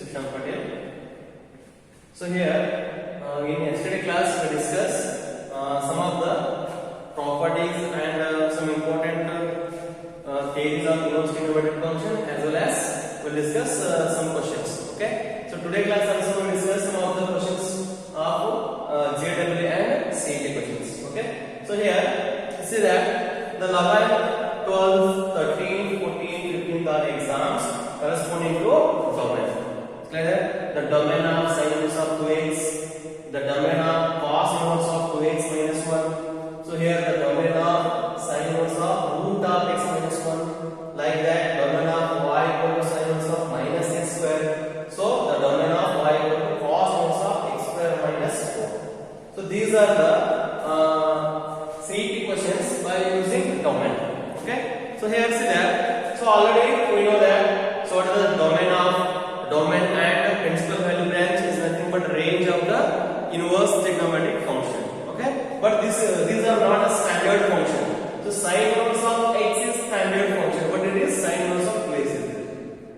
Krishna Patel. So here in yesterday class we discussed some of the properties and some important theories of inverse trigonometric function, as well as we'll discuss some questions. Okay. So today class also we'll discuss some of the questions of JEE and CET questions. Okay. So here see that the 11, 12, 13, 14, 15 are exams corresponding to domain. Clear? The domain of sin inverse of 2x, the domain of cos inverse of 2x minus 1. So here the domain of sin inverse of root of x minus 1. Like that, domain of y equal to sin inverse of minus x square. So the domain of y equal to cos inverse of x square minus 4. So these are the CET questions by using domain. Okay. So here see that. So already we know that. So what is the domain and principal value branch is nothing but range of the inverse trigonometric function. Okay. But these are not a standard function. So sin inverse of x is standard function, but it is sin inverse of 2x.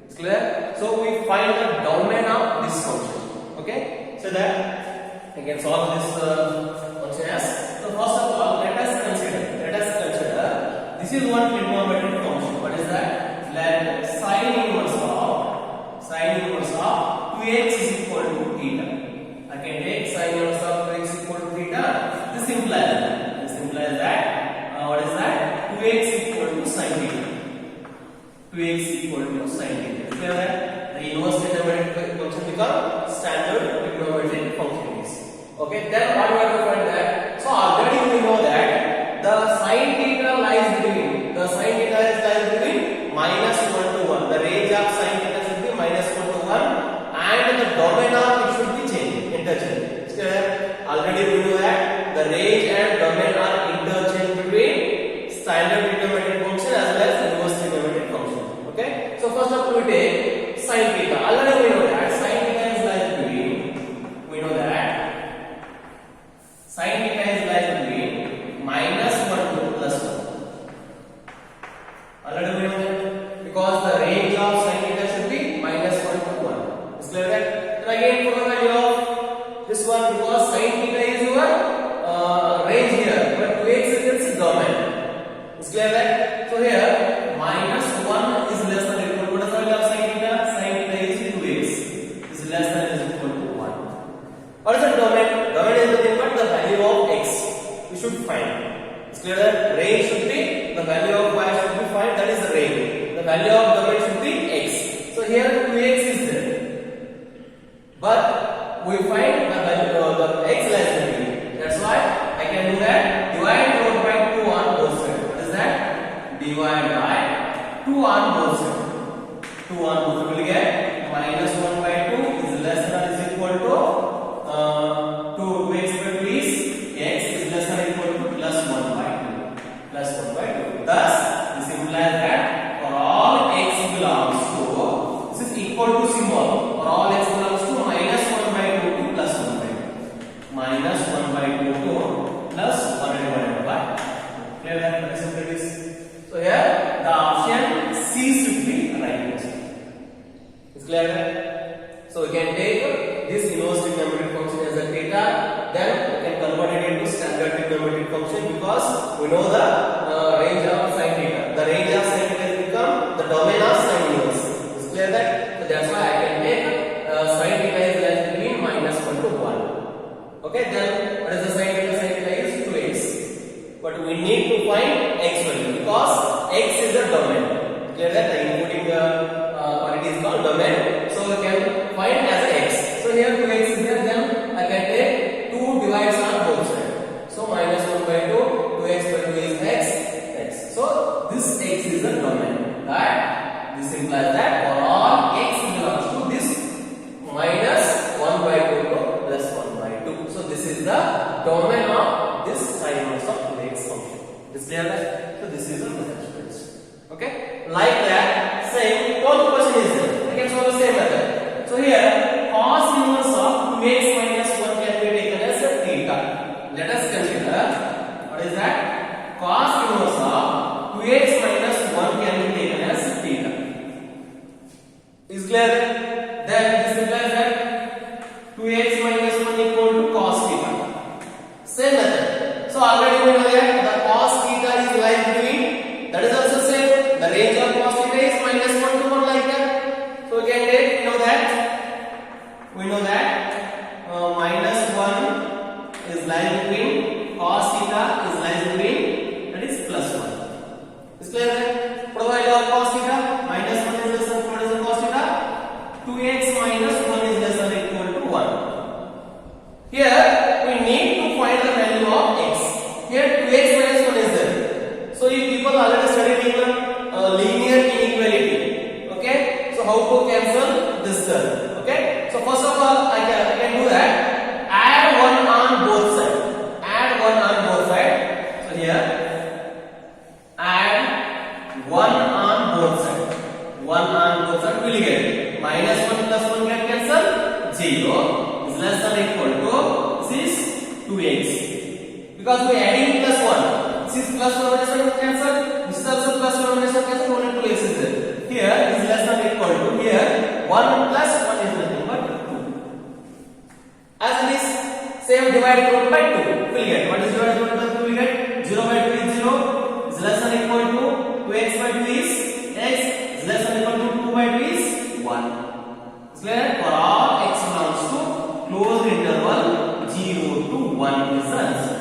It's clear? So we find the domain of this function. Okay. So that I can solve this function as. So first of all, let us consider this is one trigonometric function. What is that? Let sin inverse of 2x is equal to theta. I can take sin inverse of 2x is equal to theta. This implies that what is that? 2x equal to sin theta. 2x equal to sin theta. Clear that? The inverse trigonometric function become standard trigonometric function is. Okay. Then what we have to find that? So already we know that the sin theta lies between minus 1 to 1. The range of sin theta should be minus 1 to 1, and the domain of it should be interchanged. Already we know that the range and domain are interchanged between standard trigonometric function as well as inverse trigonometric function. Okay. So first of all we take sin theta. Already we know that sin theta is lies between. We know that sin theta is lies between minus 1 to plus 1. Already we know that because the range of sin theta should be minus 1 to 1. Is clear that? Then again for the value of this one, because sin theta is your range here, but 2x is its domain. Is clear that? So here minus 1 is less than or equal to, what is the value of sin theta? Sin theta is 2x is less than or equal to 1. What is the domain? Domain is nothing but the value of x. We should find. Is clear that? Range should be the value of y should be find, that is the range. The value of domain should be x. So here 2x is there, but we find the value of the x less than b. That's why I can do that. Divide by 2 on both sides. What is that? Divide by 2 on both sides. 2 on both sides will get minus 1 by 2 is less than or is equal to 2x by 2 is x is less than or equal to plus 1 by 2. Plus 1 by 2. Thus this implies that for all x belongs to, this is equal to symbol, for all x belongs to minus 1 by 2 to plus 1 by 2. Minus 1 by 2 to plus 1 divided by 2. Clear that? What is this? So here the option C should be right answer. Is clear that? So we can take this inverse trigonometric function as a theta, then we can convert it into standard trigonometric function because we know the range of sin theta. The range of sin theta will become the domain of sin inverse. Is clear that? So that's why I can take sin theta is less between minus 1 to 1. Okay. Then what is the sin theta? Sin theta is 2x. But we need to find x value because x is the domain. Clear that? The inputting quantity is called domain. So we can find as x. So here 2x is there. Then I can take 2 divides on both sides. So minus 1 by 2. 2x by 2 is x. So this x is the domain. Right? This implies that for all x belongs to this minus 1 by 2 to plus 1 by 2. So this is the domain of this sin inverse of 2x function. Is clear that? So this is the method. Okay? Like that, same 12th question is there. I can solve the same method. So here cos inverse of 2x minus 1 can be taken as a theta. Let us consider what is that? Cos inverse of 2x minus 1 can be taken as theta. Is clear? Then this how to cancel this term. Okay, so first of all I can do that. Add 1 on both sides. Add 1 on both sides. So here add 1 on both sides. 1 on both sides will get minus 1 plus 1 get cancelled. 0 is less than or equal to 2x. Because we are adding plus 1. 6 plus 1 minus 1 cancel. This is also plus 1 minus 1 cancel. Only 2x is there. Here is less than or equal to here 1 plus 1 is nothing but 2. As it is same divided by 2 will get. What is divided by 2 will get? 0 by 2 is 0. Is less than or equal to 2x by 2 is x. Is less than or equal to 2 by 2 is 1. Is clear? For all x belongs to closed interval 0 to 1 is the answer.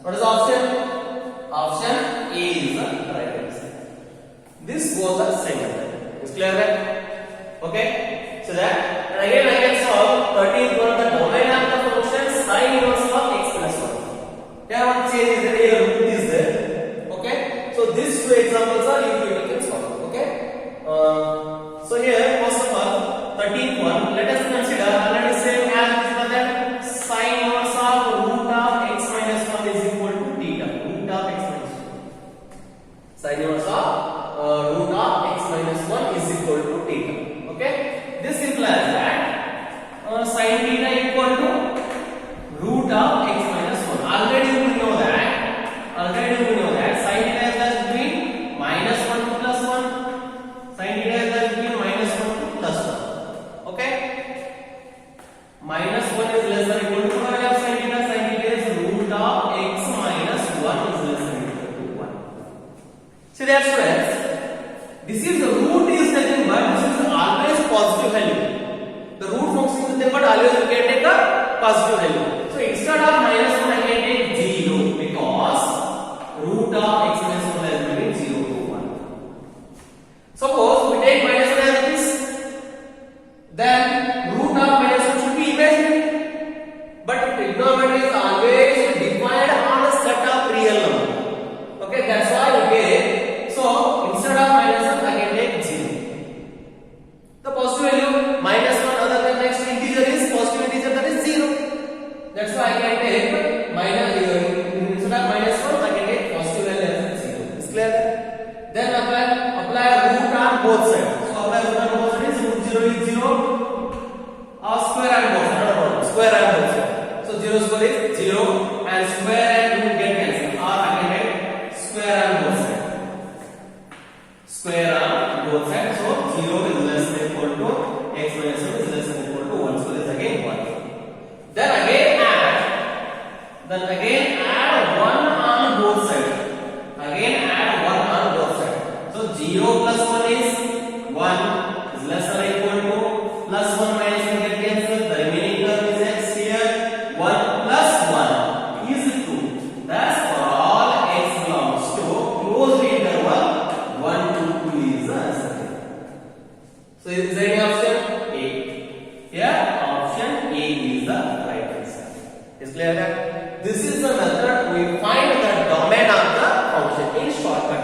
What is the option? Option A is the right answer. This was the second one. Is clear that? Okay. So that and again I can solve 13th one, the domain of the function sin inverse of x plus 1. Here one change is there, here root is there. Okay. So these two examples are you can solve. Okay. So here first of all 13th one, let us consider already same as this one, that sin inverse of root of x minus 1 is equal to theta. Root of x minus 1. Sin inverse of root of x minus 1 is equal to theta. Okay. This implies that sin theta equal to root of x minus 1. Already we know that. Sin theta is just between minus 1 to plus 1. Sin theta is just between minus 1 to plus 1. Okay. Minus 1 is less than or equal to what I have sin theta. Sin theta is root of x minus 1 is less than or equal to 1. See that, students? This is the root is nothing but this is always positive value. The root function is nothing but always we can take a positive value. So instead of minus 1 I can take 0 because root of x minus 1 is between 0 to 1. Suppose we take minus 1 as this, then root of minus 1 should be imaginary. But trigonometry is always defined on a set of real number. Okay, that's why we get. So instead of minus 1 I can take 0. The positive value minus 1 other than next integer is positive integer, that is 0. That's why I can take minus instead of minus 1 I can take positive value as 0. Is clear? Then apply root on both sides. So apply root on both sides. Root 0 is 0. Or square on both sides. Square on both sides. So 0 square is 0 and square and root get cancelled. Or I can take square on both sides. Square on both sides. So 0 is less than equal to x minus 1 is less than equal to 1. So this is again 1. Then again add 1 on both sides. Again add 1 on both sides. So 0 plus 1 is 1 is less than equal to plus 1 minus 1 get cancelled. The remaining term is x here. 1 plus 1 is 2. Thus for all x belongs to closed interval 1 to 2 is the answer. So is there any option? A. Here option A is the right answer. Is clear that? This is the method we find the domain of the function in shortcut.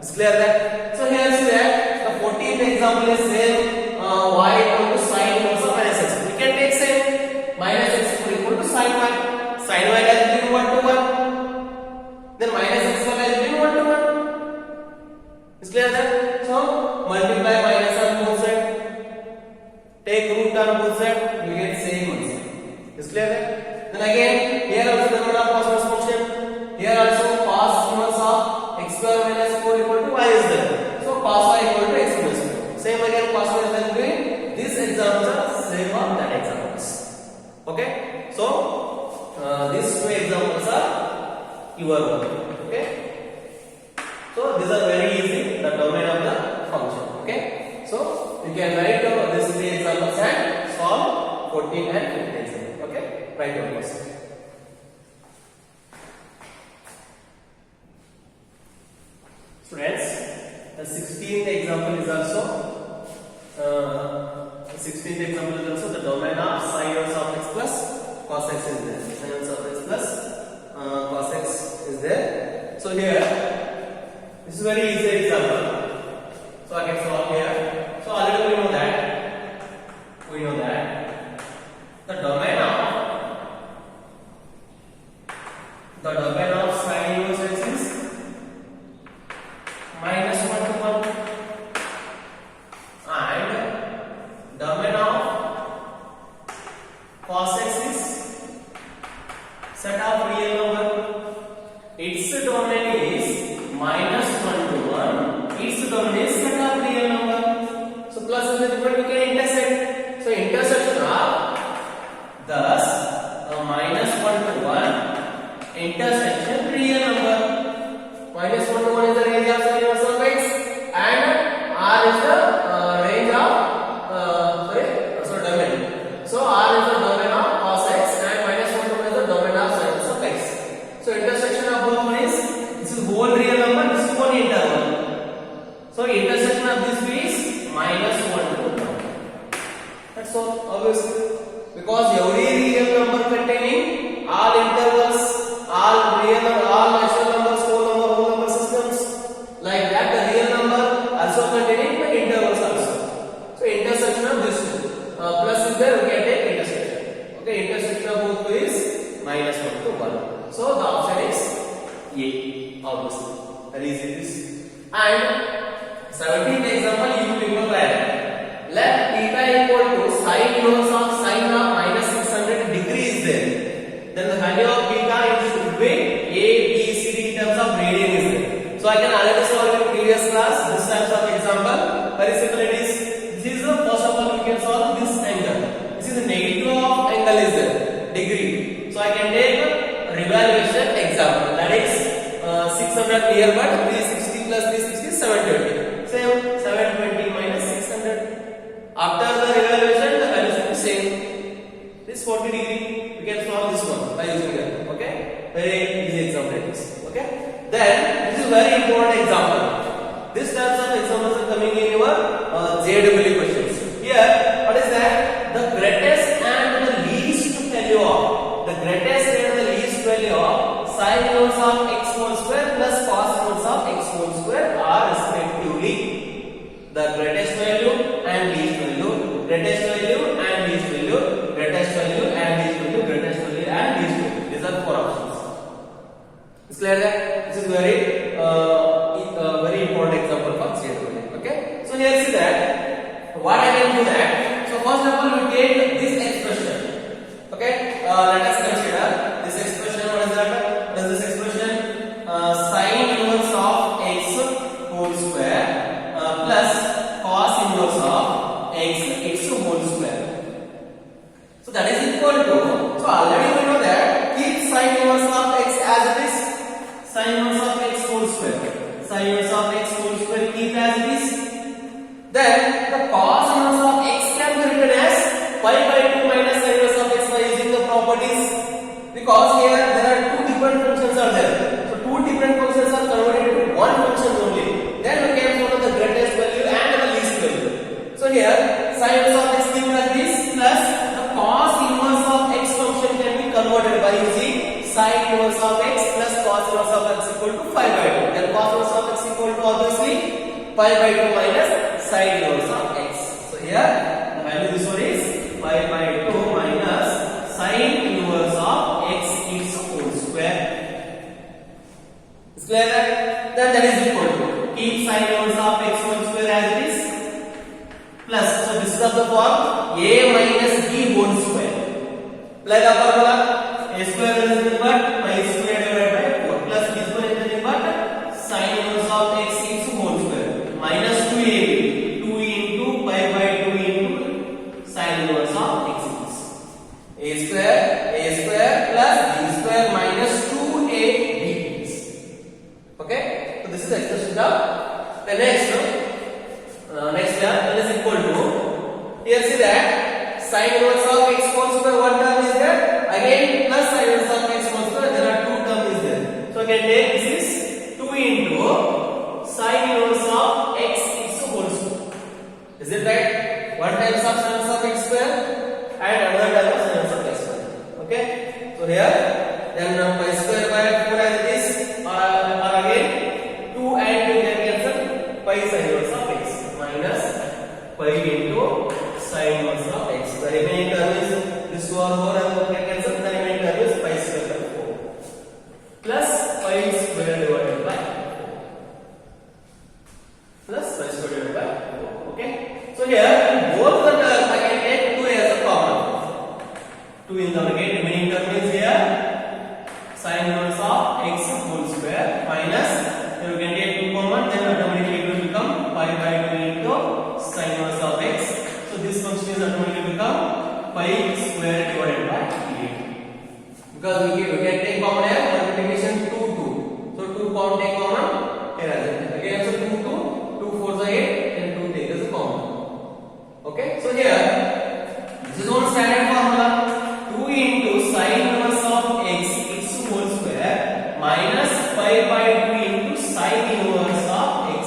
Is clear that? So here see that the 14th example is same y equal to sin inverse of minus x. We can take same minus x equal to sin y. Sin y has been 1 to 1. Then minus x has been 1 to 1. Is clear that? So multiply minus on both sides. Take root on both sides. We get same answer. Is clear that? Then again here also the mode of cos inverse function. Here also cos inverse of x square minus 4 equal to y is there. So cos y equal to x minus 4. Same again cos y is doing. These examples are same of that examples. Okay. So these two examples are your work. Okay. So these are very easy. The domain of the function. Okay. So you can write these three examples and solve 14 and 15 examples. Okay. Write your question. Students, the 16th example is also the domain of sin inverse of x plus cos x is there. Sin inverse of x plus cos x is there. So here, this is very easy example. So I can solve here. So already we know that the domain of sine inverse x is -1 to 1, and domain of cos x is set of real number. Its domain is -1 to 1. Its domain is set of real number. So plus and minus we can intersect. So intersection of thus -1 to 1 intersection real number. -1 to 1 is the range of sine inverse of x, and R is the range of domain. So R is the domain of cos x, and -1 to 1 is the domain of sin of x. So intersection of both one is, this is whole real number, this is one interval. So intersection of this is -1 to 1. That's all, obviously, because every real number containing all intervals, all natural numbers, whole number systems, like that the real number also containing the intervals also. So intersection of this plus is there, we can take intersection. Okay, intersection of both two is -1 to 1. So the option is A, obviously. That is this. And 17th example, you people write. Let theta equal to sine inverse of sine of -600 degree is there. Then the value of theta should be A, B, C, D in terms of radian is there. So I can already solve in previous class this types of example. Very simple it is. This is the first of all we can solve this angle. This is the negative of angle is there, degree. So I can take revaluation example, that is 600 here, but 360 plus 360 is 720. Same, 720 minus 600. After the revaluation, the value should be same. This 40 degree, we can solve this one by using that. Okay, very easy example it is. Okay, then this is very important example. This types of examples are coming in your JEE questions. Here, what is that? The greatest and the least value of sine inverse of x whole square plus cos inverse of x whole square are respectively the greatest value and least value, greatest value and least value, greatest value and least value, greatest value and least value. These are four options. Is clear that? This is very important example for JEE. Okay. So here see that what I can do that. So first of all we take this expression. Okay. Let us consider this expression. What is that? What is this expression? Sine inverse of x whole square plus cos inverse of x whole square. So that is equal to. So already we know that keep sine inverse of x as it is. Sine inverse of x whole square. Sine inverse of x whole square keep as it is. Then the cos inverse of x can be written as pi by 2 minus sine inverse of x by using the properties, because here there are two different functions are there. So two different functions are converted into one function only. Then we can follow the greatest value and the least value. So here sine inverse of x given as this plus the cos inverse of x function can be converted by using sine inverse of x plus cos inverse of x equal to pi by 2. Then cos inverse of x equal to obviously pi by 2 minus sine inverse of x. So here the value this one is pi by 2 minus sine inverse of x whole square. Is clear that? Then that is equal to keep sine inverse of x whole square as it is plus, so this is of the form a minus b whole square. Apply the formula. A square is nothing but pi square divided by 4 plus b square is nothing but sine inverse of x whole square minus 2ab, 2 into pi by 2 into sine inverse of x is a square plus b square minus 2ab. Okay, so this is the expression of the next one is equal to, here see that sine inverse of x whole square, one term is there, again plus sine inverse of x whole square, there are two terms is there. So I can take this is 2 into sine inverse of x whole square. Is it right? One times of sine inverse of x square and another time of sine inverse of x square. Okay, so here then pi square by 4 as it is, or again 2 and 2 can cancel, pi sine inverse of x minus pi pi square divided by 8. Because we can take common here, multiplication 2 2. So 2 pound take common here as well. Again so 2 2, 2 4 is 8 and 2 take as a common. Okay, so here this is one standard formula. 2 into sin inverse of x whole square minus pi by 2 into sin inverse of x.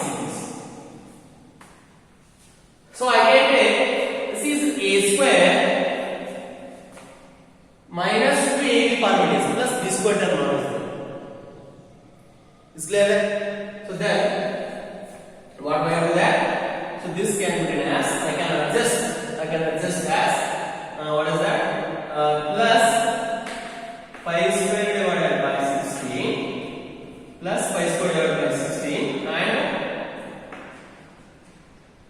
So I can take this is a square minus 2ab permutation plus b square term is there. Is clear? So then what we have to do that? So this can be written as I can adjust as what is that? Plus pi square divided by 16 plus pi square divided by 16 and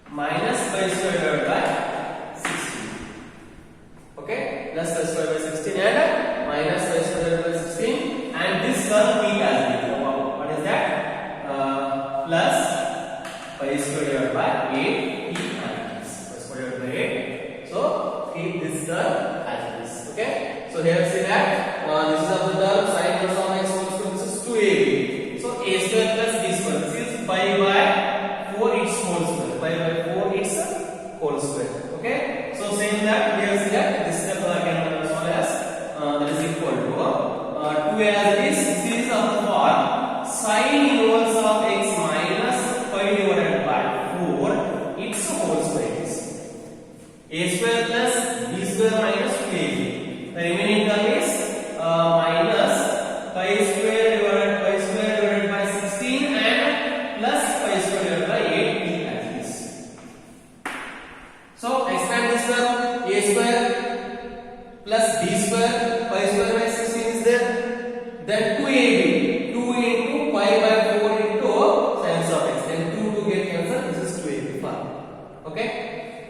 minus pi square divided by 16. Okay, plus pi square by 16 and minus pi square divided by 16 and this term p as what is that? Plus pi square divided by 8 p minus pi square divided by 8. So keep this term as this. Okay, so here see that this is of the term sin inverse of x whole square. This is 2ab. So a square plus b square. This is pi by 4 its whole square. Pi by 4 its whole square. Okay, so same that here see that this step I can solve as that is equal to 2 as this is of the form sin inverse of x minus pi divided by 4 its whole square is a square plus b square minus 2ab. The remaining term is minus pi square divided by 16 and plus pi square divided by 8 p as this. So expand this term a square plus b square pi square by 16 is there. Then 2ab 2 into pi by 4 into sin of x. Then 2 get cancelled. This is 2ab far. Okay.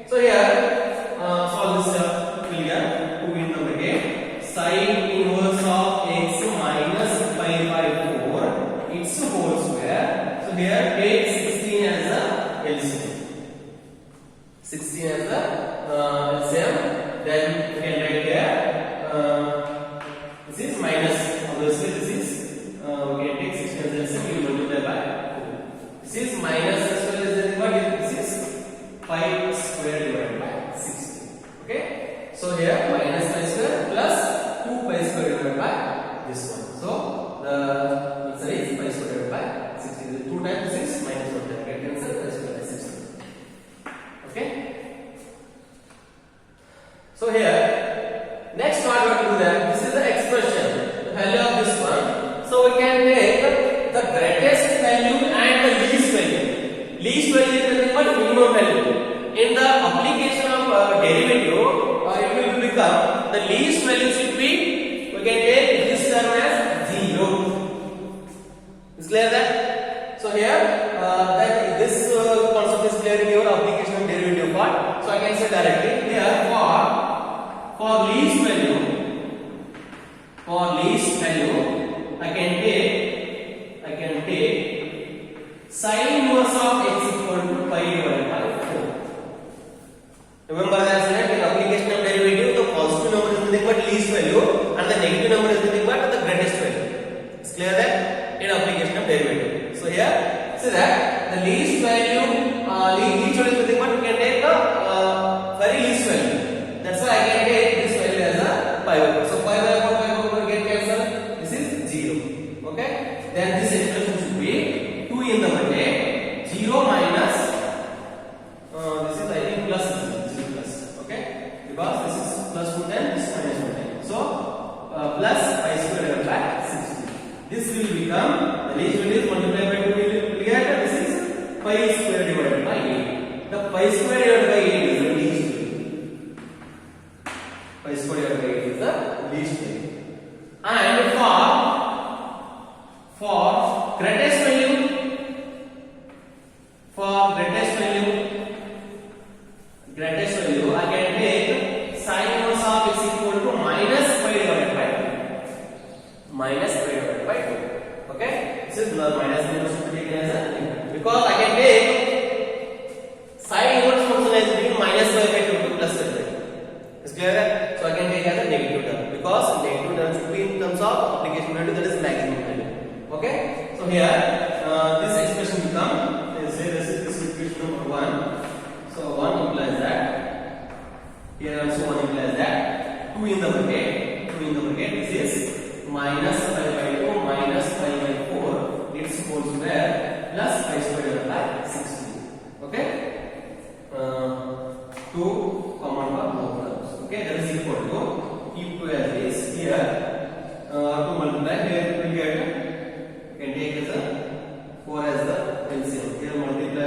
So here solve this term. Clear. 2 into again sin inverse of x minus pi by 4 its whole square. So here take 16 as a LCM. 16 as a LCM. Then we can write here this is minus. Obviously this is we can take 16 as LCM. We will multiply by 2. This is minus as well as this is pi square divided by 16. Okay. So here minus pi square plus 2 pi square divided by this one. So the answer is pi square divided by 16. 2 times 6 minus 1 time. Get answer pi square by 16. Okay. So here next what we have to do that this is the expression, the value of this one. So we can take the greatest value and the least value. Least value is nothing but minimum value. In the application of derivative, it will become the least value should be we can take this term as 0. Is clear that? So here that this concept is clear in your application of derivative part. So I can say directly here for least value I can take sin inverse of x equal to pi divided by 4. Remember that in application of derivative, the positive number is nothing but least value and the negative number is nothing but the greatest value. It's clear that in application of derivative. So here, see that the least value, least value is nothing but we can take the very least value. That's why I can take this value as a pi by 4. So pi by 4 get cancelled. This is 0. Okay. Then this expression should be 2 in the bracket 0 minus this is I think plus. Okay, because this is plus 2 times, this is minus 1 times. So plus pi square divided by 16. This will become the least value is multiplied by 2 will get this is pi square divided by 8. The pi square divided by 8 is the least value. Pi square divided by 8 is the least value. And for greatest value I can take sin inverse of x equal to minus pi divided by 2. Okay, this is the minus inverse should be taken as a because I can take sin inverse function as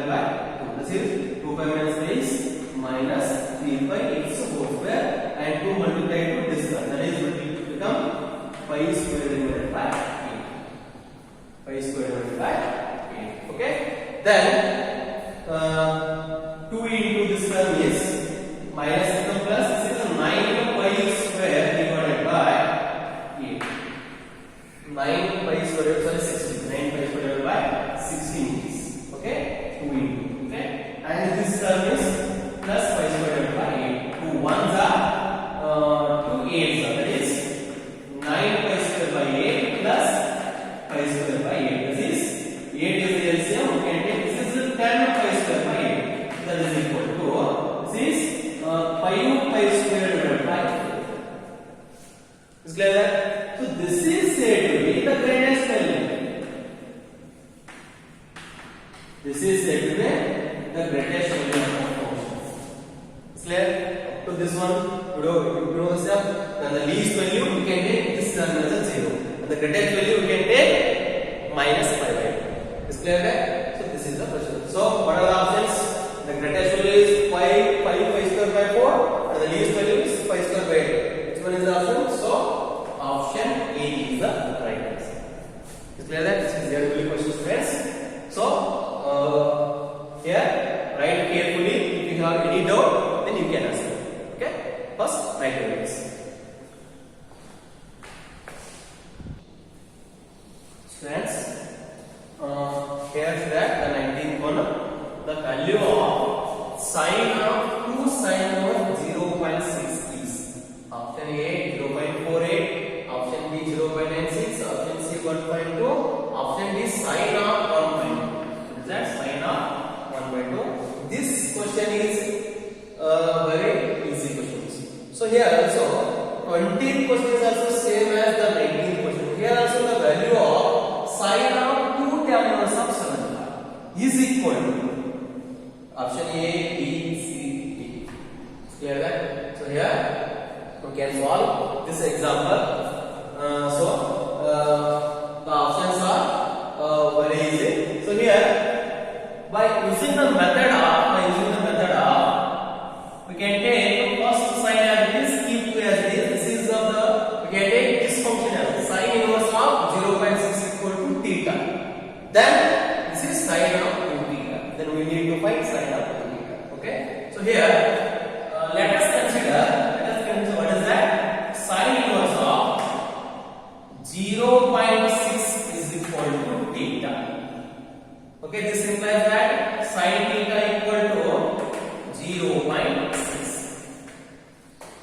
by 2. This is 2 pi minus 5 is minus 3 pi x whole square, and 2 multiplied to this one, that is will become pi square divided by 8. Pi square divided by 8. Okay. Then 2 into this term is minus become plus. This is 9 pi square divided by 8. 9 pi square, sorry, 16. 9 pi square divided by 16 is, okay, 2 into, okay, and this term is plus pi square divided by 8. 2 ones are 2 8s are, that is 9 pi square by 8 plus pi square by 8. This is 8 is the LCM. We can take this is 10 pi square by 8. That is equal to this is 5 pi square divided by 8. Is clear that? So this is said to be the greatest value. This is said to be the greatest value of the function. Is clear? Up to this one, you know this up. Then the least value we can take this term as a 0. And the greatest value we can take minus pi by 2. Is clear that? So this is the question. So what are the options? The greatest value is 5 pi square by 4, and the least value is pi square by 8. Which one is the option? So option A is the right answer. Is clear that? This is there will be questions, friends. So here write carefully. If you have any doubt, then you can answer. Okay. First, write your words. Friends, here is that the 19th one. The value of sine of 2 sine of 0.6 is option A 0.48, option B 0.96, option C 1.2, option D sine of 1.2. Is that sine of 1.2? This question is very easy questions. So here also 20th question is also same as the 19th question. Here also the value of sine of 2 tan inverse of 7 is equal to option A, B, C, D. Clear that? So here we can solve this example. The options are very easy. So here by using the method of we can take first sine as it is, keep as it is. This is of the we can take this function as sine inverse of 0.6 equal to theta. Then this is sine of 2 theta. Then we need to find sine of 2 theta. Okay. So here let us consider what is that? Sine inverse of 0.6 is equal to theta. Okay, this implies that sine theta equal to 0.6.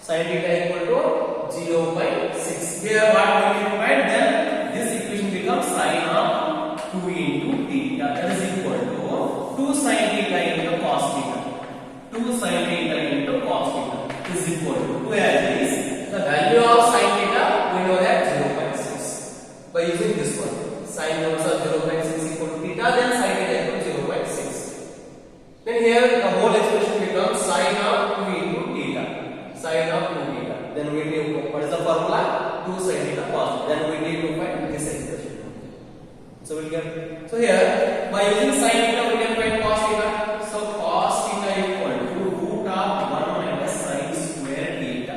Sine theta equal to 0.6. Here what we need to find, then this equation becomes sine of 2 into theta. That is equal to 2 sine theta into cos theta. 2 sine theta into cos theta is equal to 2 as is. The value of sine theta we know that 0.6. By using this one, sine inverse of 0.6 equal to theta, then sine theta equal to 0.6. Then here the whole expression becomes sine of 2 into theta. Sine of 2 theta. Then we need to, what is the formula? 2 sine theta cos. Then we need to find this expression. So we'll get. So here by using sine theta we can find cos theta. So cos theta equal to root of 1 minus sine square theta.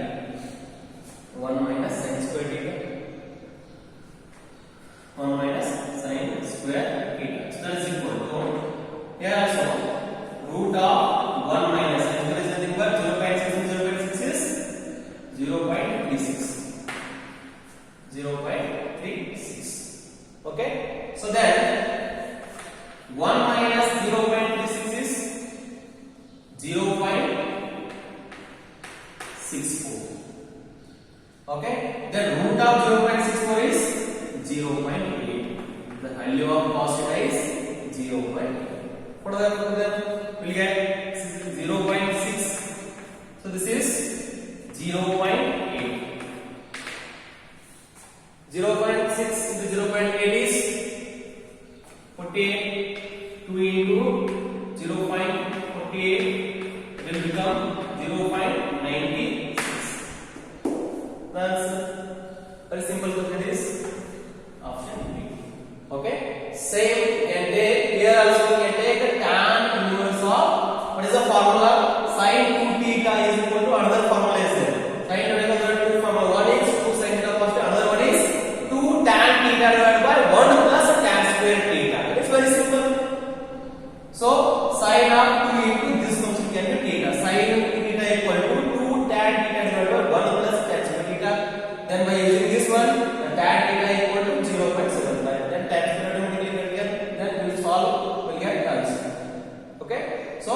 1 minus sine square theta. 1 minus sine square theta. So that is equal to here also root of 1 minus sine square is nothing but 0.6 and 0.6 is 0.36. 0.36. Okay. So then 1 minus 0.36 is 0.64. Okay. Then root of 0.64 is 0.8. The value of cos theta is 0.8. What are them? We'll get 0.6. So this is 0.8. 0.6 into 0.8 is 48. 2 into 0.48 will become 0.96. That's very simple question is option B. Okay. Same can take here also we can take the tan formula sin 2 theta is equal to another formula is there. Sin theta is equal to formula. One is 2 sin theta cos theta, another one is 2 tan theta divided by 1 plus tan square theta. It's very simple. So sin of 2 into this function can be theta. Sin theta equal to 2 tan theta divided by 1 plus tan square theta. Then by using this one, the tan theta equal to 0.75. Then tan square automatically will get. Then we will solve. We'll get answer. Okay. So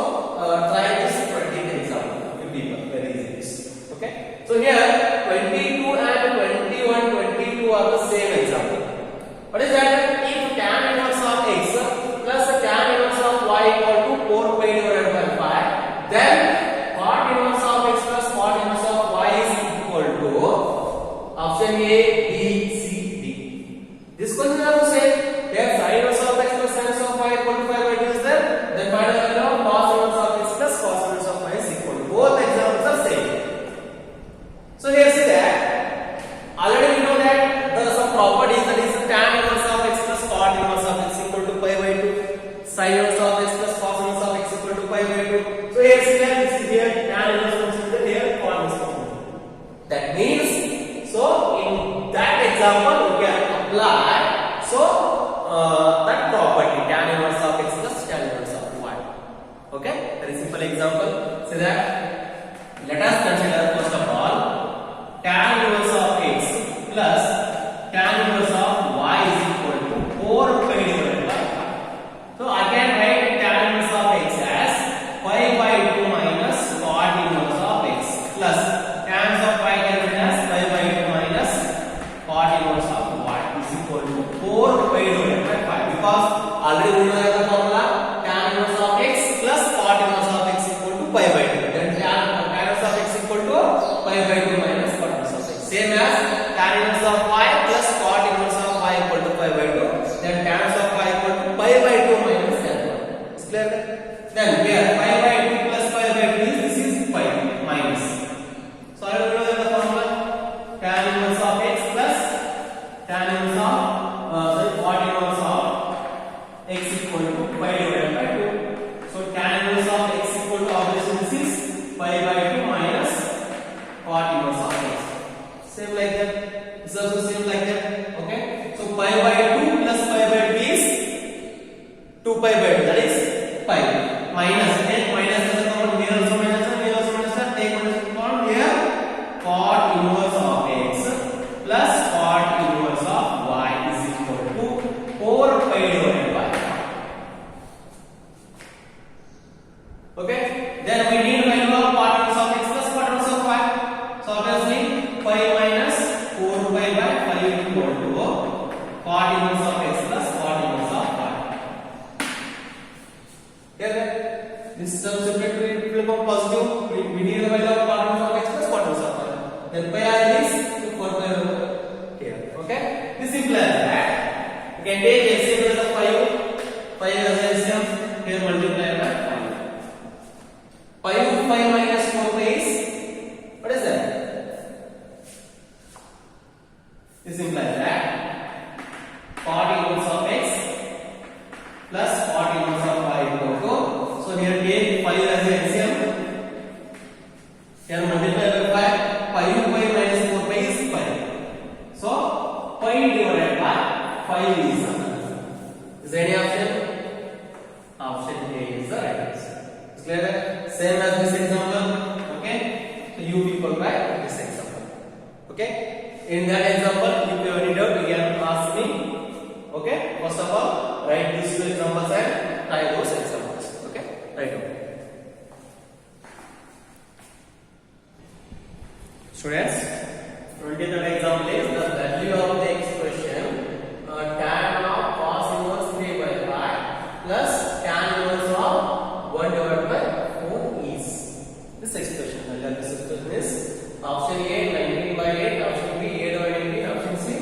try this 20th example. It will be very easy. Okay. So here 22 and 21, 22 are the same example. What is that? If tan inverse of x plus tan inverse of y equal to 4 pi divided by 5, then cot inverse of x plus cot inverse of y is equal to option A, B, C, D. This question is also same. Here sin inverse of x plus sin inverse of y equal to 5 by 2 is there. Then find the value of cos inverse of x plus cos inverse of y is equal to. Both examples are same. So here see that already we know that there are some properties, that is tan inverse of x plus cot inverse of x equal to pi by 2, sin inverse of x plus cos inverse of x equal to pi by 2. So here see that this is here tan inverse function, here cot inverse function. That means, so in that example we can apply that property tan inverse of x plus tan inverse of y. Okay, very simple example. See that, let us consider first of all tan inverse of x plus tan inverse of y is equal to 4 pi divided by 5. So I can write tan inverse of x as pi by 2 minus cot inverse of x plus tan of y can write as pi by 2 minus cot inverse of y is equal to 4 pi divided by 5, because already we know the formula tan inverse of x plus cot inverse of x equal to pi by 2. Then tan inverse of x equal to pi by 2 minus cot inverse of x. Same as tan inverse of y plus cot inverse of y equal to pi by 2. Then tan inverse of y equal to pi by 2 minus tan. Is clear? Then here pi by 2 plus pi by 2 is, this is pi minus. So I will know the formula tan inverse of x plus tan inverse of cot inverse of x equal to pi divided by 2. So tan inverse of x equal to, obviously this is pi by 2 minus cot inverse of x. Same like that. This is also same like that. Okay. So pi by 2 plus pi by 2 is 2 pi by 2. That is pi minus. Take minus as a common. Here also minus. Here also minus. Take minus common. Here cot inverse of x plus cot inverse of y is equal to 4 pi divided by 5. Okay. Then we need value of cot inverse of x plus cot inverse of y. So obviously pi minus 4 pi by 5 equal to cot inverse of x plus cot inverse of y. Here this term separately will become positive. We need the value of cot inverse of x plus cot inverse of y. Then pi r is 4 pi over here. Okay. This implies that you can take LCM as a 5 as LCM. Here multiply by 5. 5 minus 4 pi is, what is that? This implies that cot inverse of x plus cot inverse of y equal to, so here take 5 as a LCM. Here multiply by 5. 5 pi minus 4 pi is pi. So pi divided by 5 is the answer. Is there any option? Option A is the right answer. Is clear? Same as this example. Okay. So you people write this example. Okay. In that example, if you have any doubt, you can ask me. Okay. First of all, write these two examples and try those examples. Okay. Write down. Students, 23rd example is the value of the expression tan of cos inverse 3 by 5 plus tan inverse of 1 divided by 4 is. This expression, this expression is option A 19 by 8, option B 8 by 18, option C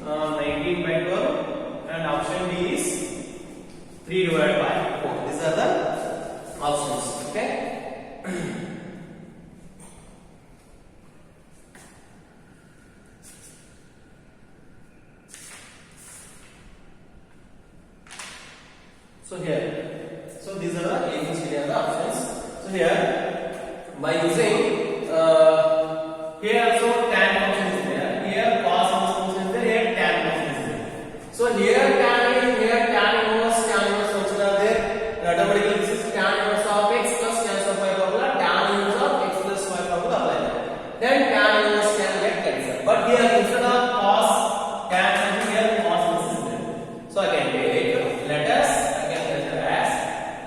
19 by 12, and option D is 3 divided by 4. These are the options. Okay. So here, so these are the ABCD are the options. So here by using here also tan function is there, here cos function is there, here tan function is there. So here tan is here tan inverse function are there. Automatically this is tan inverse of x plus tan of y formula, tan inverse of x plus y formula apply. Then tan inverse can get cancelled. But here instead of cos tan function here cos is there. So again take, let us again consider as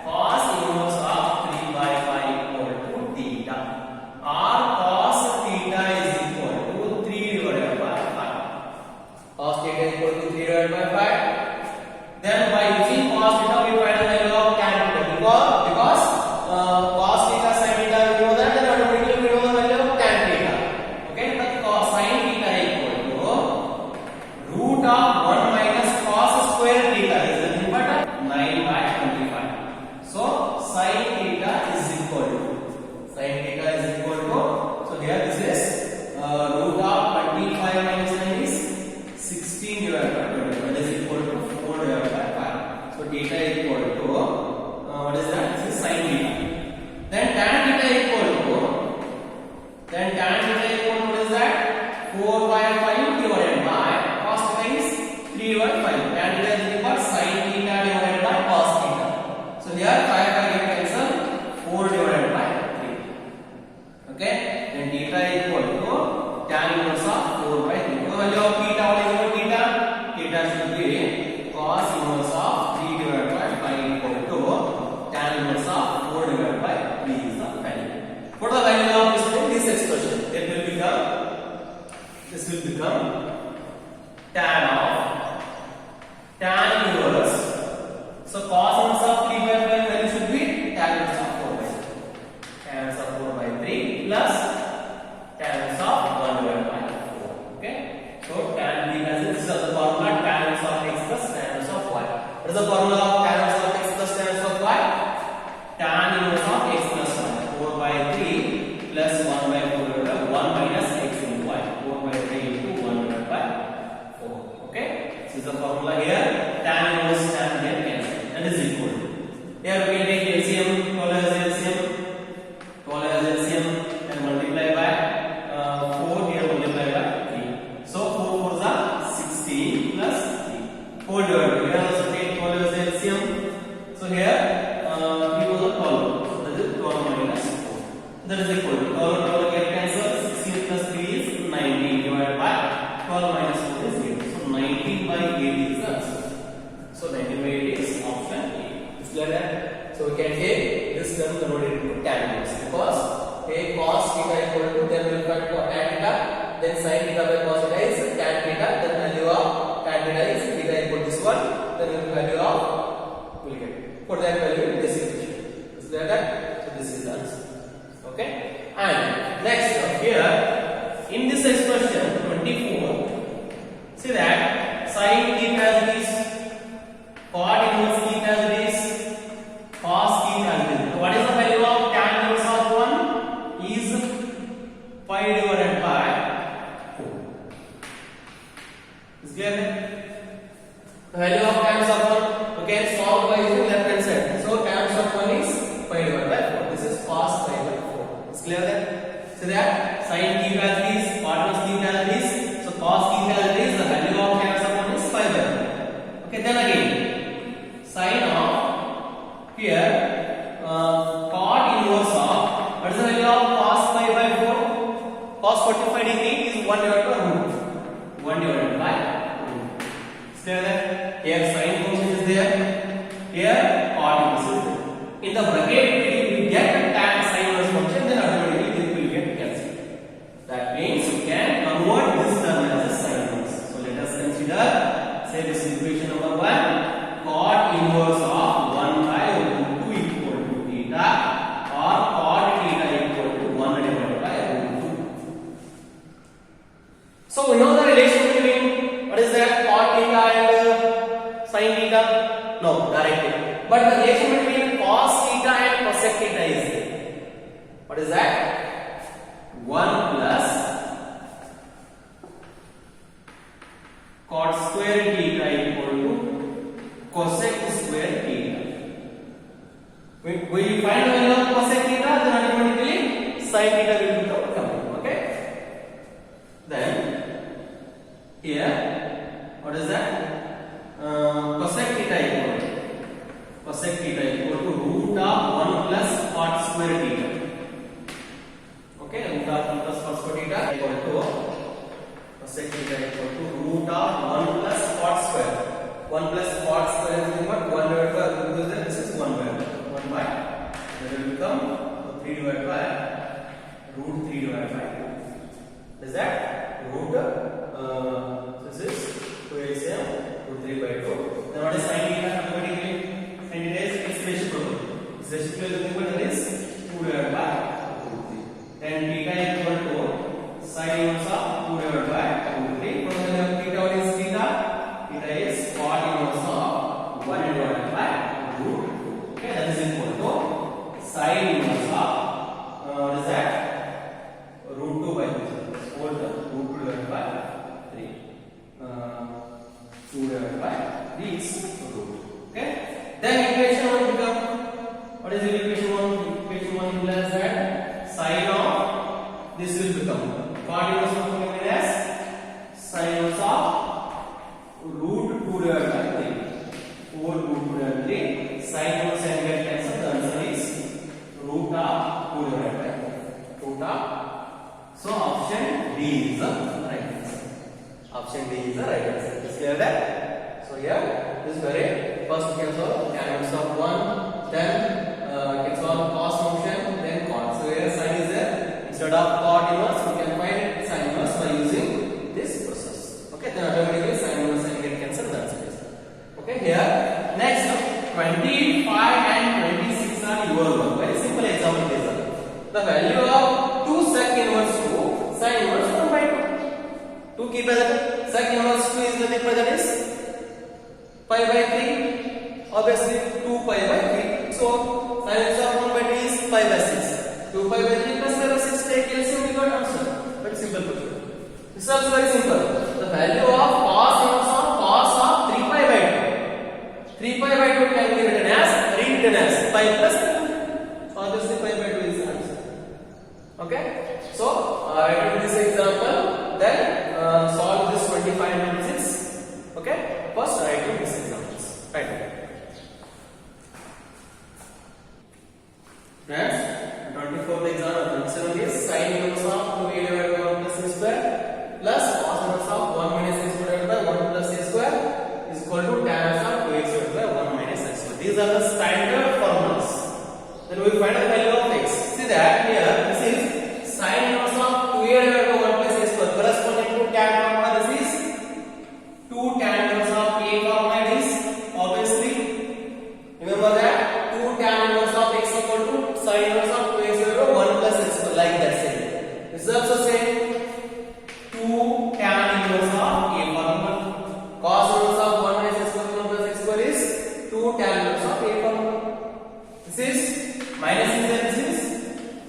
cos inverse of 3 by 5 equal to theta, or cos theta is equal to 3 divided by 5. Cos theta is equal to 3 divided by 5. Then by using cos theta we find the value of tan theta, because cos theta sin theta we know that, then automatically we know the value of tan theta. Okay, but cos sin theta equal to root of 1 minus cos square theta is nothing but 9 by 25. So sin theta is equal to, so here this is root of 25 minus 9 is 16 divided by 25, that is equal to 4 divided by 5. So theta is equal to what is that? This is sin theta. Then tan theta equal to what is that? 4 by 5 divided by cos theta is 3 divided by 5. Tan theta is equal to sin theta divided by cos theta. So here 5 get cancelled, 4 divided by 3. Okay, then theta is equal to tan inverse of 4 by 3. The value of theta, what is equal to theta? Theta should be cos inverse of 3 divided by 5 equal to tan inverse of 4 divided by 3 is the value. What is the value of this expression? It will become, this will become tan inverse. So cos inverse of 3 by 5 value should be tan inverse of 4 by 3. Tan inverse of 4 by 3 plus tan inverse of 1 divided by 4. Okay. So tan theta is the formula tan inverse of x plus tan inverse of y. What is the formula of tan inverse of x plus tan inverse of y? Tan inverse of x plus y. 4 by 3 plus 1 by 4 divided by 1 minus x into y. 4 by 3 into 1 divided by 4. Okay. This is the formula here. Tan inverse tan get cancelled. That is equal to. Here we can take LCM, 12 as LCM and multiply by 4, here multiply by 3. So 4 4s are 16 plus 3. 4 divided by, here also take 12 as LCM. So here 3 was a 12. So that is 12 minus 4. That is equal to 12 get cancelled. 16 plus 3 is 19 divided by 12 minus 4 is 8. So 19 by 8 is the answer. So 19 by 8 is option A. Is clear that? So we can take this term converted into tan inverse, because take cos theta equal to, then we will find tan theta, then sin theta by cos theta is tan theta, then value of tan theta is theta equal to this one, then we will value of, we will get for that value in this equation. Is clear that? So this is the answer. Okay. And next here in this expression 24, see that sin theta is this, cot inverse theta is this, cos theta is this. So what is the value of tan inverse of 1? Is 5 divided by 4. Is clear? The value of tan inverse of 1 we can solve by using left hand side. So tan inverse of 1 is 5 divided by 4. This is cos 5 by 4. Is clear that? So that sin theta is this, cot inverse theta is this. So cos theta is this. The value of tan inverse of 1 is 5 by 4. Okay, then again sin of here cot inverse of, what is the value of cos 5 by 4? Cos 45 degree is 1 divided by root. 1 divided by root. Is clear that? Here sin function is there. Here cot inverse is there. In the bracket we get tan sin inverse function, then automatically this will get cancelled. That means we can convert this term as a sin inverse. So let us consider, say this equation number 1, cot inverse of 1 by root 2 equal to theta, or cot theta equal to 1 divided by root 2. So we know the relation between, what is that, cot theta and sin theta? No, directly. But the relation between cos theta and cosec theta is there. What is that? 1 plus cot square theta equal to cosec square theta. We find the value of cosec theta, then automatically sin theta will become coming. Okay. Then here, what is that? Cosec theta equal to root of 1 plus cot square theta. Okay, root of 1 plus cot square theta equal to cosec theta equal to root of 1 plus cot square. 1 plus cot square is what? 1 divided by root is there. This is 1 by that will become 3 divided by root 3 divided by 2. Is that root? This is 2 LCM root 3 by 2. Then what is sin theta? Automatically sin theta is x reciprocal. This reciprocal is equal to this 2 divided by root 3. Then theta equal to sin inverse of 2 divided by root 3. From the theta, what is theta? Theta is cot inverse of 1 divided by root 2. Okay, that is equal to sin inverse of what is that? Root 2 by 3. Whole term root 2 divided by 3. 2 divided by 3 is root. Okay. Then equation 1 become, what is equation 1? Equation 1 implies that sin of this will become cot inverse of coming as sin inverse of root 2 divided by 3. Over root 2 divided by 3. Sin inverse and get cancelled. The answer is root of 2 divided by 3. Root of. So option D is the right answer. Option D is the right answer. Is clear that? So here this very first we can solve tan inverse of 1, then we can solve cos function, then cot. So here sin is there. Instead of cot inverse, we can find sin inverse by using this process. Okay, then automatically sin inverse and get cancelled. That's it. Okay, here next 25 and 26 are your work. Very simple example is the value of 2 sec inverse 2 sin inverse 1 by 2. 2 keep as sec inverse 2 is nothing but that is pi by 3. Obviously 2 pi by 3. So sin inverse of 1 by 2 is pi by 6. 2 pi by 3 plus pi by 6 take LCM, we got answer. Very simple question. This is also very simple. The value of cos inverse of 3 pi by 2. 3 pi by 2 can be written as pi plus 2. So obviously pi by 2 is the answer. Okay. So write this example, then solve this 25 and 26. Okay. First write this examples. Right. Next, 24th example. 27 is sin inverse of 2a divided by 1 plus a square plus cos inverse of 1 minus a square divided by 1 plus a square is equal to tan inverse of 2x divided by 1 minus x square. These are the standard formulas. Then we will find the value of x. See that here this is sin inverse of 2a divided by 1 plus a square corresponding to tan comma this is 2 tan inverse of a comma is obviously remember that 2 tan inverse of x equal to sin inverse of 2x divided by 1 plus x square, like that same. This is also same 2 tan inverse of a comma cos inverse of 1 minus x square 1 plus x square is 2 tan inverse of a comma. This is minus is there, this is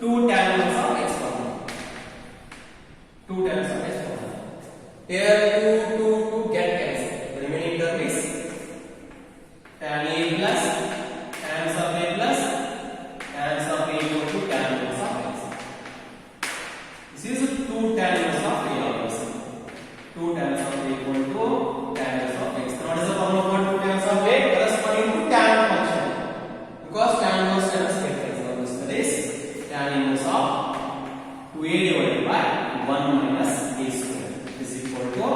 2 tan inverse of x comma. 2 tan inverse of x comma. Here 2 get cancelled. The remaining term is tan a plus tan sub a plus tan sub a equal to tan inverse of x. This is 2 tan inverse of a obviously. 2 tan sub a equal to tan inverse of x. Now what is the formula for 2 tan sub a? Corresponding to tan function. Because tan inverse get cancelled. That is tan inverse of 2a divided by 1 minus a square is equal to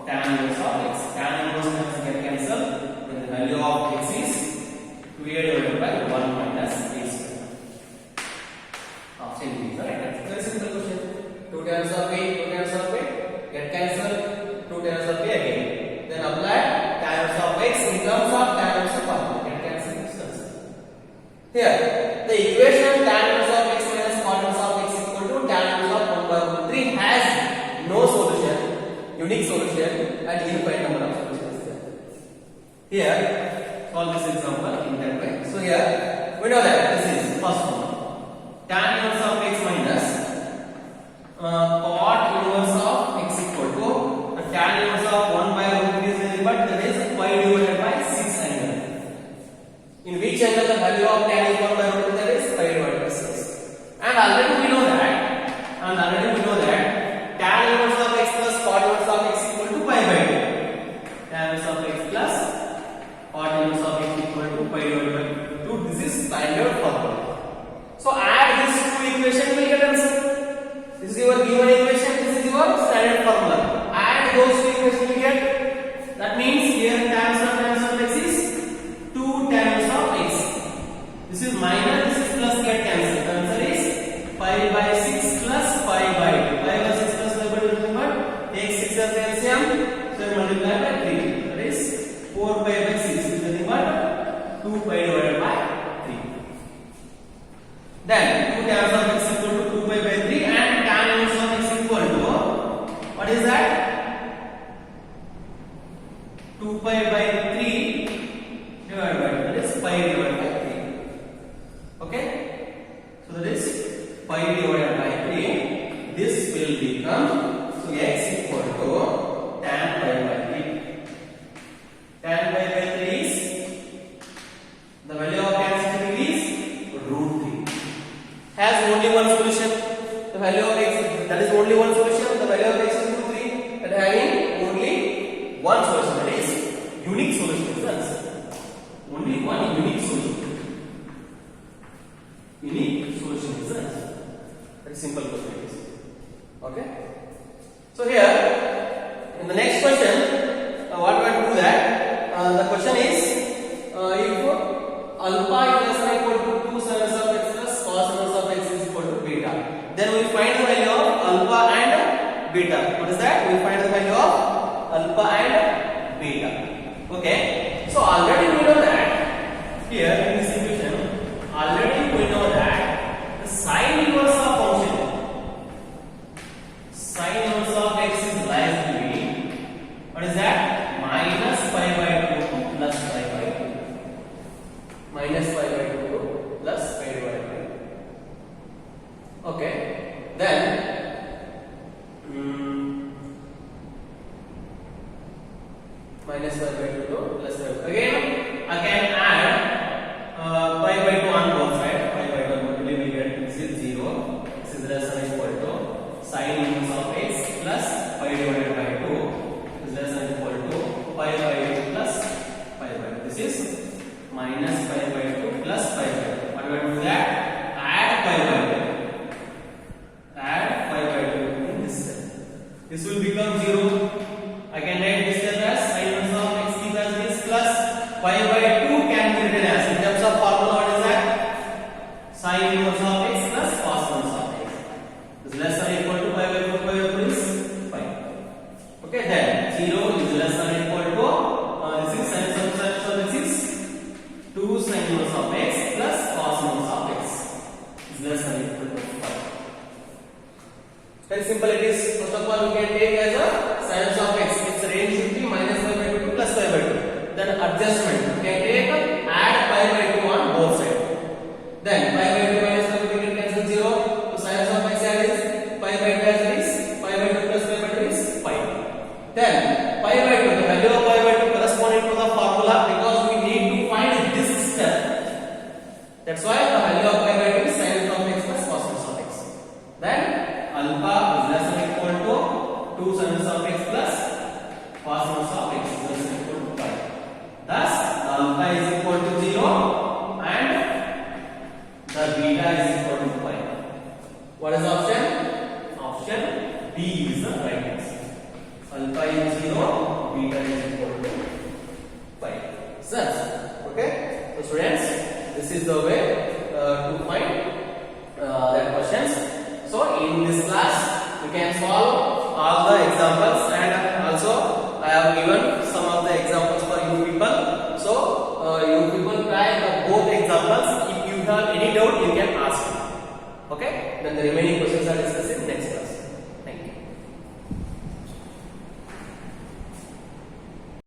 tan inverse of x. Tan inverse get cancelled. Then the value of x is 2a divided by 1 minus a square. Option B is the right answer. Very simple question. 2 times of a, 2 times of a get cancelled. 2 times of a again. Then apply tan inverse of x in terms of tan inverse of 1. Get cancelled. Here the equation tan inverse of x minus cot inverse of x equal to tan inverse of 1 by root 3 has no solution, unique solution, and unified number of solutions. Here, solve this example in that way. So here we know that this is first one. Tan inverse of x minus cot inverse of x equal to tan inverse of 1 by root 3 is nothing but that is pi divided by 6 angle. In which angle the value of tan is 1 by root 3, that is pi divided by 6. already we know that tan inverse of x plus cot inverse of x equal to pi by 2. Tan inverse of x plus cot inverse of x equal to pi by 2. This is standard formula. So add these two equations, will get answer. This is your given equation, this is your standard formula. Add those two equations, will get. That means here tan inverse of x is 2 tan inverse of x. This is minus, this is plus, get cancelled. The answer is 5 by 6 plus 5 by 2. 5 by 6 plus 5 by 2 is what? Take 6 as LCM, so multiply by 3. That is 4 pi by 6 is nothing but 2 pi divided by 3. Then 2 tan inverse of x equal to 2 pi by 3 and tan inverse of x equal to, what is that? 2 pi by 3 divided by 2. That is pi divided by 3. Okay? So that is pi divided by 3. This will become, so x equal to tan pi by 3. Tan pi by 3 is, the value of tan is root 3. Has only one solution. The value of x, that is only one solution. The value of x is root 3. And having only one solution, that is unique solution is the answer. Only one unique solution. Unique solution is the answer. Very simple question is. Okay? So here, in the next question, what we have to do that? The question is, if alpha is less than or equal to 2 sin inverse of x plus cos inverse of x is equal to beta, then we find the value of alpha and beta. What is that? We find the value of alpha and beta. Okay? So already we know that here in this equation, already we know that the sine inverse of function, sine inverse of x is lies between, what is that? Minus pi by 2 to plus pi by 2. Minus pi by 2 to plus pi divided by 2. Okay. Then minus pi by 2 to plus pi by 2. Again, I can add pi by 2 on both sides. Pi by 2 multiply will get this is 0. This is less than or equal to sine inverse of x plus pi divided by 2 is less than or equal to pi by 2 plus pi by 2. This is minus pi by 2 plus pi by 2. What do I do with that? Add pi by 2. Add pi by 2 in this cell. This will become 0. I can write this cell as sine inverse of x equals this plus pi by 2 can be written as, in terms of formula, what is that? Sine inverse of x plus cos inverse of x is less than or equal to pi by 4 pi by 2 is pi. Okay, then 0 is less than or equal to this is sin inverse of x, so this is 2 sin inverse of x plus cos inverse of x is less than or equal to pi. Very simple it is. First of all, we can take as a sin inverse of x. Its range should be minus pi by 2 to plus pi by 2. Then adjustment, we can take add pi by 2 on both sides. Then pi by 2 minus pi by 2 can cancel 0. So sin inverse of x is pi by 2 as it is. Pi by 2 plus pi by 2 is pi. Then pi by 2, the value of pi by 2 corresponding to the formula, because we need to find this step. That's why the value of pi by 2 is sin inverse of x plus cos inverse of x. Then alpha is less than or equal to 2 sin inverse of x plus cos inverse of x is less than or equal to pi. Thus, the alpha is equal to 0 and the beta is equal to pi. What is the option? Option B is the right answer. Alpha is 0, beta is equal to pi. Sense? Okay? So students, this is the way to find that questions. So in this class, you can solve all the examples, and also I have given some of the examples for you people. So you people try both examples. If you have any doubt, you can ask me. Okay? Then the remaining questions are discussed in next class.